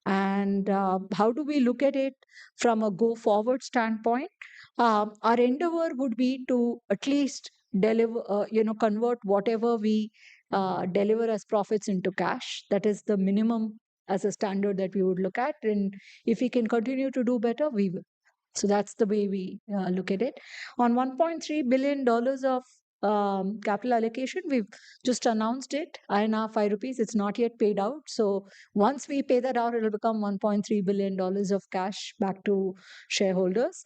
And how do we look at it from a go forward standpoint? Our endeavor would be to at least deliver, convert whatever we deliver as profits into cash. That is the minimum as a standard that we would look at. And if we can continue to do better, we will. So that's the way we look at it. On $1.3 billion of capital allocation, we've just announced it, INR 5 rupees. It's not yet paid out. So once we pay that out, it'll become $1.3 billion of cash back to shareholders.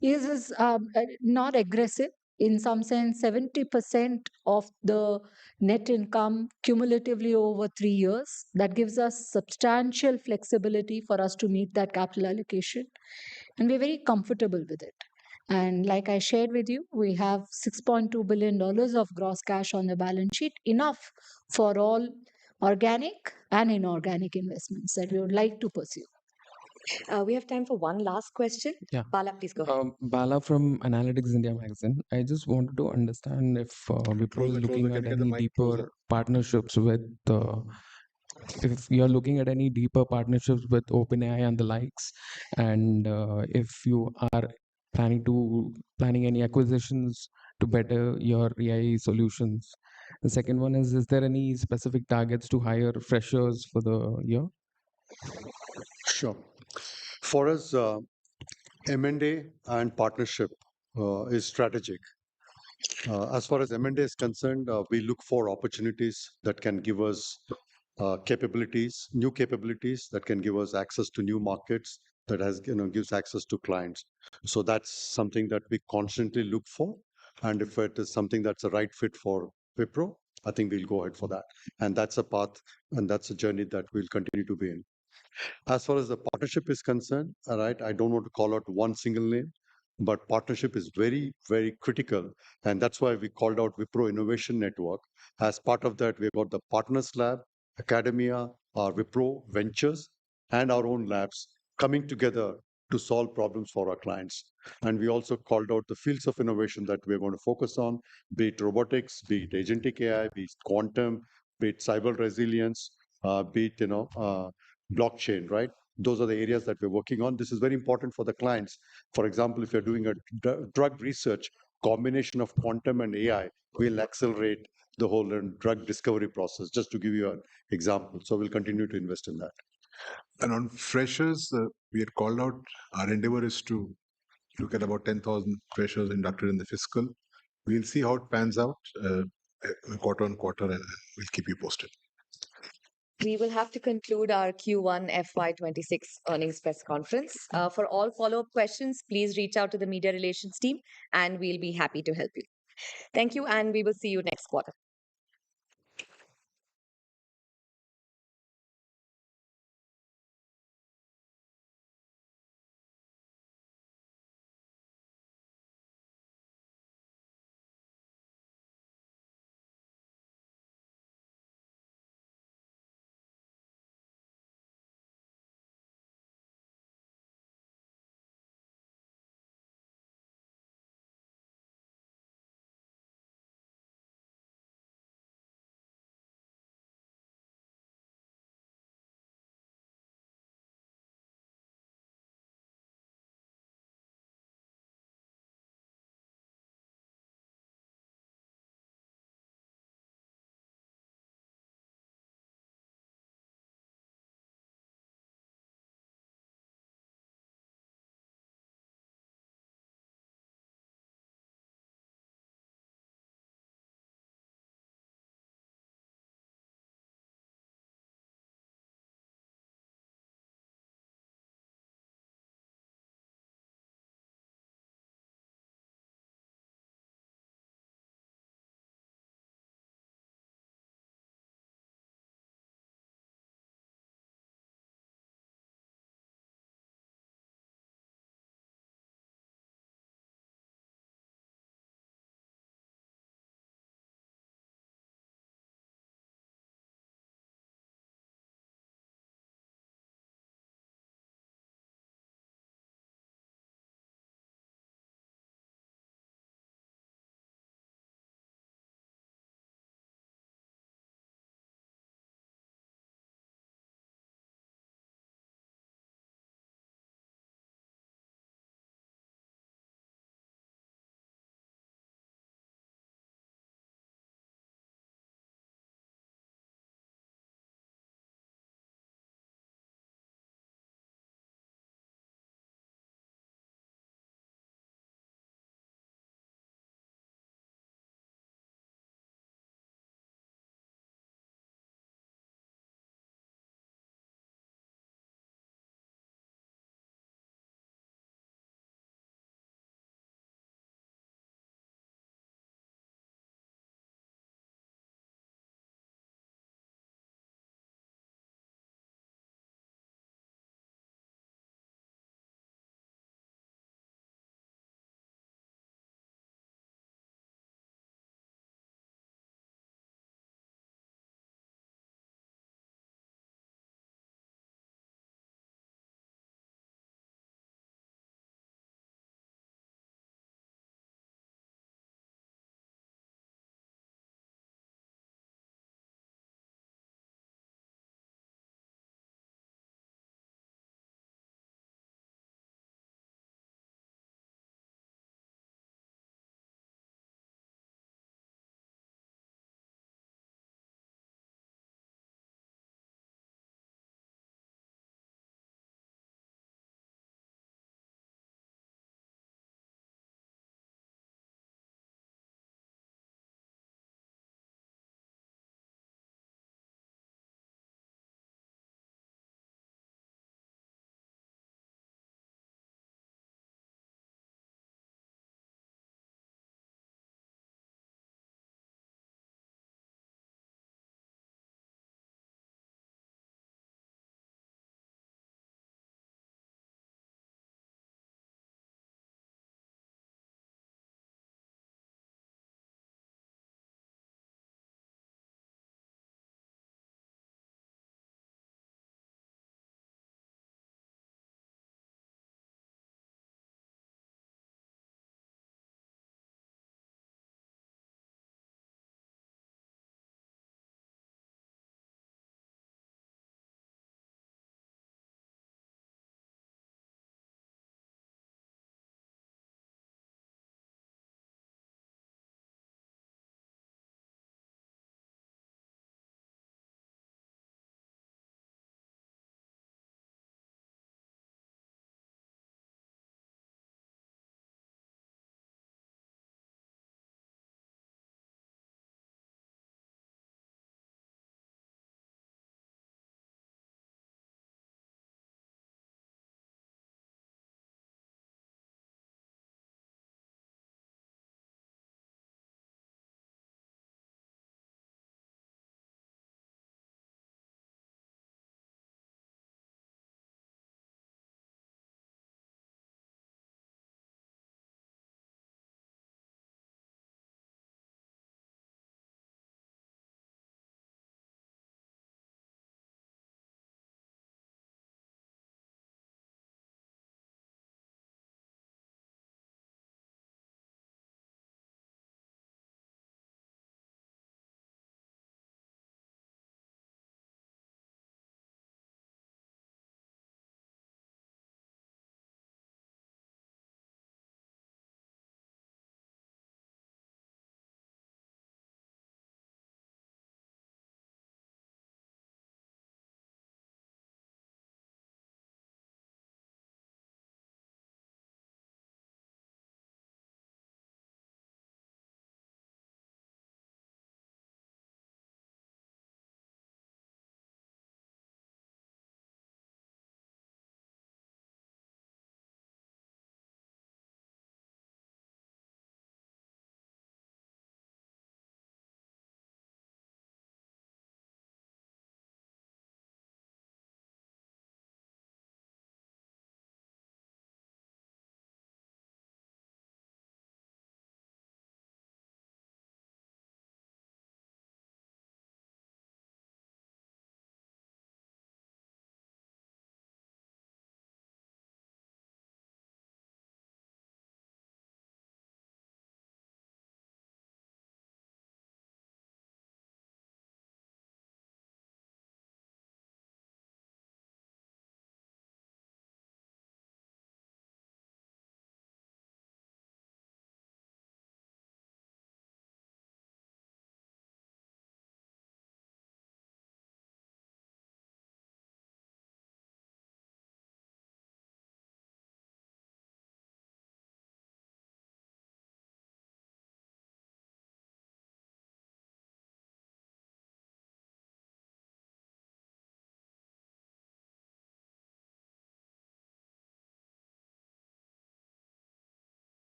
Is not aggressive. In some sense, 70% of the net income cumulatively over 3 years. That gives us substantial flexibility for us to meet that capital allocation. And we're very comfortable with it. And like I shared with you, we have $6.2 billion of gross cash on the balance sheet, enough for all organic and inorganic investments that we would like to pursue. We have time for one last question. Yeah. Bala, please go ahead. Bala from Analytics India magazine. I just wanted to understand if Wipro is looking at any deeper partnerships with, if you're looking at any deeper partnerships with OpenAI and the likes, and if you are planning any acquisitions to better your AI solutions. The second one is there any specific targets to hire freshers for the year? Sure. For us, M&A and partnership is strategic. As far as M&A is concerned, we look for opportunities that can give us capabilities, new capabilities that can give us access to new markets, that gives access to clients. So that's something that we constantly look for. And if it is something that's a right fit for Wipro, I think we'll go ahead for that. And that's a path and that's a journey that we'll continue to be in. As far as the partnership is concerned, all right, I don't want to call out one single name, but partnership is very, very critical. And that's why we called out Wipro Innovation Network. As part of that, we've got the Partners Lab, Academia, our Wipro Ventures, and our own labs coming together to solve problems for our clients. And we also called out the fields of innovation that we're going to focus on, be it robotics, be it agentic AI, be it quantum, be it cyber resilience, be it, blockchain, right? Those are the areas that we're working on. This is very important for the clients. For example, if you're doing a drug research combination of quantum and AI will accelerate the whole drug discovery process, just to give you an example. So we'll continue to invest in that. And on freshers, we had called out our endeavor is to look at about 10,000 freshers inducted in the fiscal. We'll see how it pans out quarter on quarter, and we'll keep you posted. We will have to conclude our Q1 FY26 earnings press conference. For all follow-up questions, please reach out to the media relations team, and we'll be happy to help you. Thank you, and we will see you next quarter.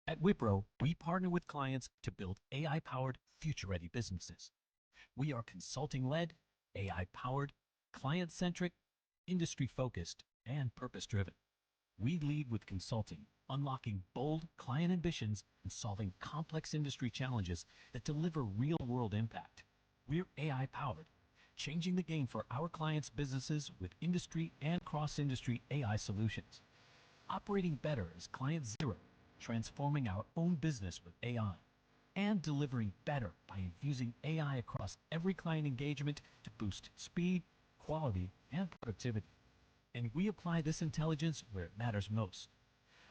At Wipro, we partner with clients to build AI-powered, future-ready businesses. We are consulting-led, AI-powered, client-centric, industry-focused, and purpose-driven. We lead with consulting, unlocking bold client ambitions and solving complex industry challenges that deliver real-world impact. We're AI-powered, changing the game for our clients' businesses with industry and cross-industry AI solutions. Operating better as Client Zero, transforming our own business with AI, and delivering better by infusing AI across every client engagement to boost speed, quality, and productivity. And we apply this intelligence where it matters most,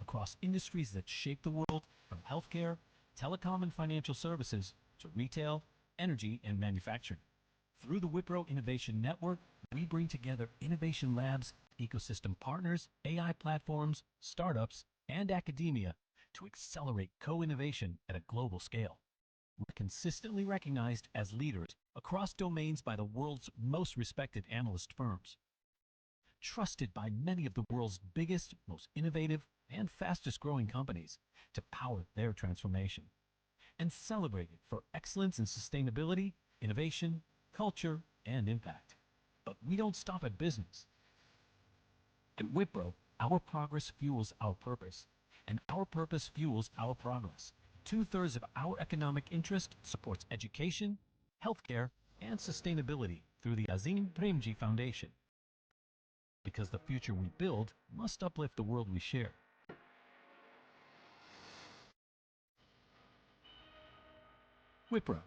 across industries that shape the world, from healthcare, telecom and financial services, to retail, energy, and manufacturing. Through the Wipro Innovation Network, we bring together innovation labs, ecosystem partners, AI platforms, startups, and academia to accelerate co-innovation at a global scale. We're consistently recognized as leaders across domains by the world's most respected analyst firms, trusted by many of the world's biggest, most innovative, and fastest growing companies to power their transformation, and celebrated for excellence in sustainability, innovation, culture, and impact. But we don't stop at business. At Wipro, our progress fuels our purpose, and our purpose fuels our progress. 2/3 of our economic interest supports education, healthcare, and sustainability through the Azim Premji Foundation. Because the future we build must uplift the world we share. Wipro,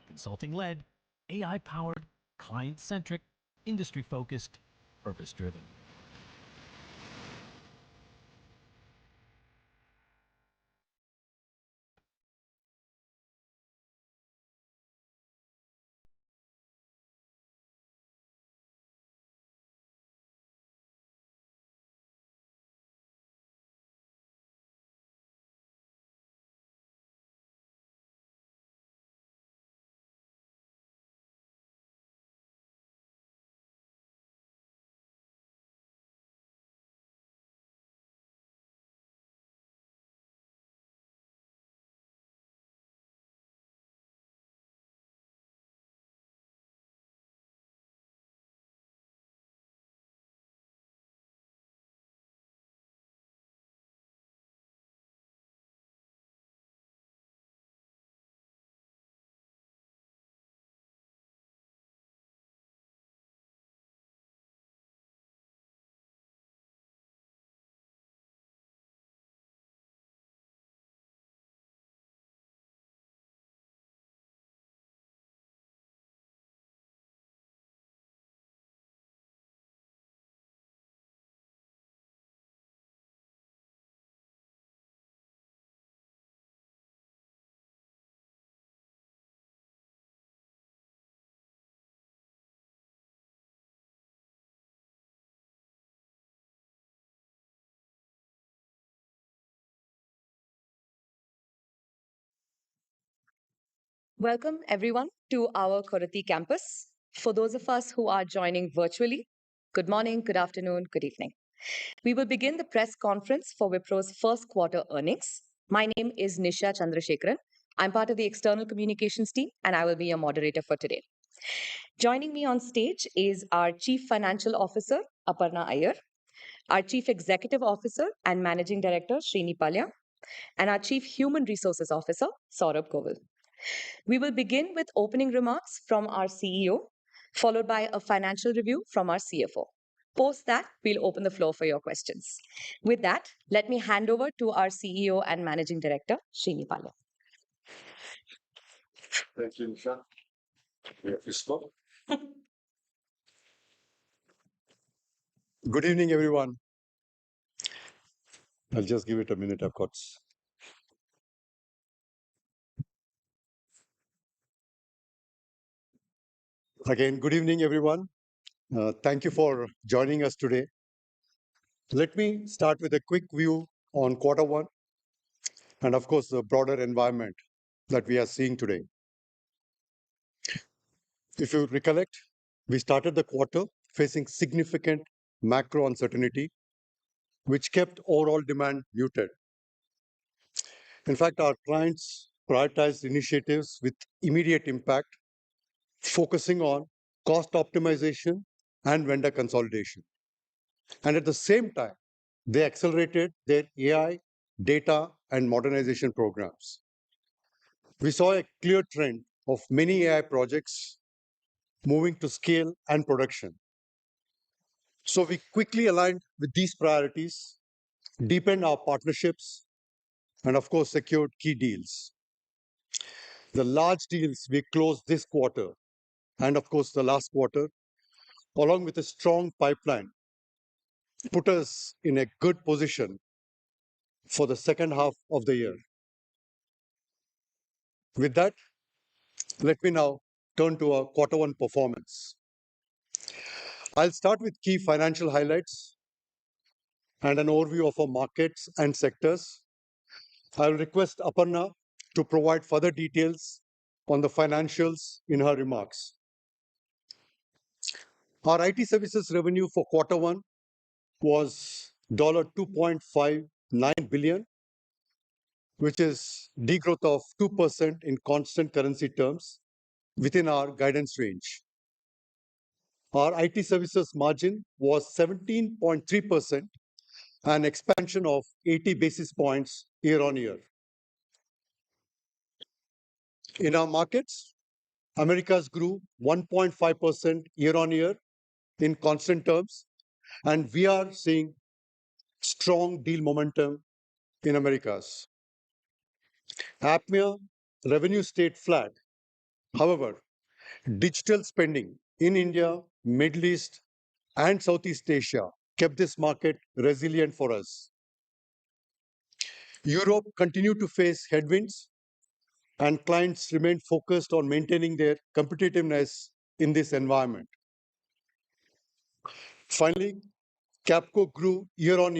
consulting-led, AI-powered, client-centric, industry-focused, purpose-driven. Welcome, everyone, to our Korati campus. For those of us who are joining virtually, good morning, good afternoon, good evening. We will begin the press conference for Wipro's first quarter earnings. My name is Nisha Chandrasekharan. I'm part of the external communications team, and I will be your moderator for today. Joining me on stage is our Chief Financial Officer, Aparna Iyer, our Chief Executive Officer and Managing Director, Srini Palya, and our Chief Human Resources Officer, Saurabh Koval. We will begin with opening remarks from our CEO, followed by a financial review from our CFO. Post that, we'll open the floor for your questions. With that, let me hand over to our CEO and Managing Director, Srini Palya. Thank you, Nisha. Good evening, everyone. I'll just give it a minute, of course. Again, good evening, everyone. Thank you for joining us today. Let me start with a quick view on quarter one and, of course, the broader environment that we are seeing today. If you recollect, we started the quarter facing significant macro uncertainty, which kept overall demand muted. In fact, our clients prioritized initiatives with immediate impact, focusing on cost optimization and vendor consolidation. And at the same time, they accelerated their AI, data, and modernization programs. We saw a clear trend of many AI projects moving to scale and production. So we quickly aligned with these priorities, deepened our partnerships, and of course, secured key deals. The large deals we closed this quarter, and of course, the last quarter, along with a strong pipeline, put us in a good position for the second half of the year. With that, let me now turn to our quarter one performance. I'll start with key financial highlights and an overview of our markets and sectors. I'll request Aparna to provide further details on the financials in her remarks. Our IT services revenue for quarter one was $2.59 billion, which is degrowth of 2% in constant currency terms within our guidance range. Our IT services margin was 17.3%, an expansion of 80 basis points year on year. In our markets, Americas grew 1.5% year on year in constant terms, and we are seeing strong deal momentum in Americas. APMEA revenue stayed flat. However, digital spending in India, Middle East, and Southeast Asia kept this market resilient for us. Europe continued to face headwinds, and clients remained focused on maintaining their competitiveness in this environment. Finally, Capco grew year on